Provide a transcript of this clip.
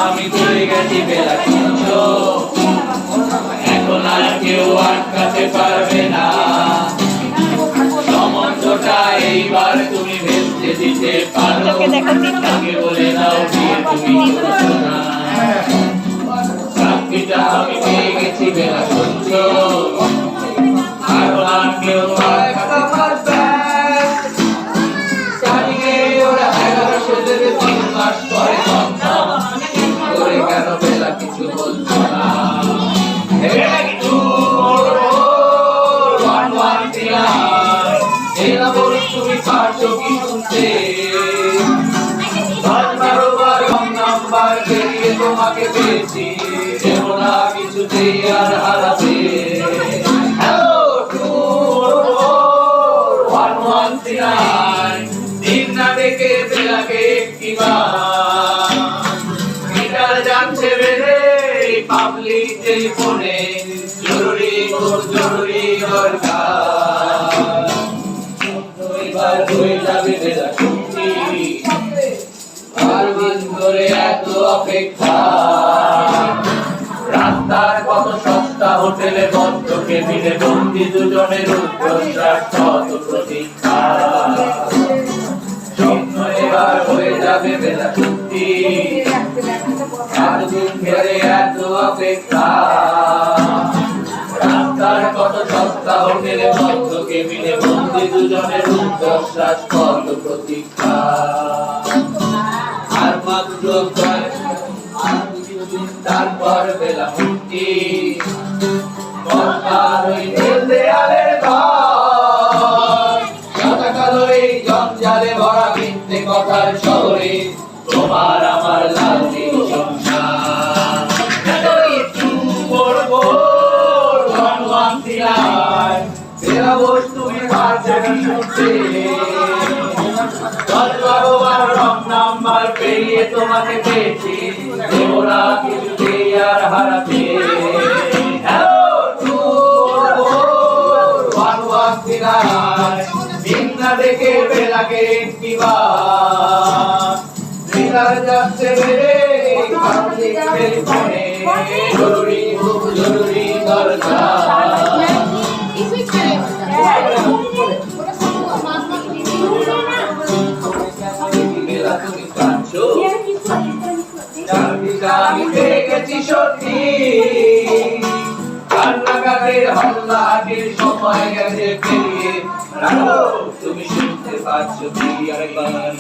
আমি চলে গেছি বেলা শুনছো, এখন আর কেউ আটকাতে পারবে না। সম্বন্ধটা এইবার তুমি ভেস্তে দিতে পারো, তাকে বলে দাও বিয়ে তুমি করছো না। চাকরিটা আমি পেয়ে গেছি বেলা শুনছো, এখন আর কেউ আটকাতে পারবে না। চালিয়ে ওরা 1100 দেবে 3 মাস পরে কনফার্ম করে, কেন বেলা কিছু বলছো না? তুমি পারছো কি শুনতে? 10-12 নাম্বার বেরিয়ে তোমাকে পেয়েছি, দেবো না কিছুতেই আর হারাতে। হ্যালো 2-1-1-3 দিন না ডেকে বেলাকে একটিবার মিটার যাচ্ছে বেড়ে পাবলিক টেলিফোনে, জরুরি খুব জরুরি দরকার। এবার হয়ে যাবে বেলা ছুটি, আর দিন ধরে এত অপেক্ষা। রাস্তার কত সস্তা হোটেলে বদ্ধ কেবিনে বন্দি দুজনের উচ্চশ্বাস কত প্রতীক্ষা। স্বপ্ন এবার হয়ে যাবে বেলা ছুটি, আর দিন ধরে এত অপেক্ষা। রাস্তার কত সস্তা হোটেলে বদ্ধ কেবিনে বন্দি দুজনের উচ্চশ্বাস কত প্রতীক্ষা। আর মাত্র তারপর বেলা মুক্তি, বর্ষার ওই নীল দেয়ালের ঘর, সাদাকালো এই জঞ্জালে ভরা মিথ্যে কথার শহরে তোমার আমার লাল নীল সংসার। বেলা বস তুমি পারছো কি শুনতে? 10-12 নাম্বার পেরিয়ে তোমাকে পেয়েছি, দেবো না কিছুতেই আর হারাতে। হ্যালো 2-1-1-3 দিন না দেখে বেলাকে একটিবার মিটার যাচ্ছে বেড়ে পাবলিক টেলিফোনে, জরুরি খুব জরুরি দরকার। আমি পেয়ে গেছি সত্যি, কান্নাকাটির হল্লাটির সময় গেছে পেরিয়ে। তুমি শুনতে পাচ্ছ কি আরেকবার?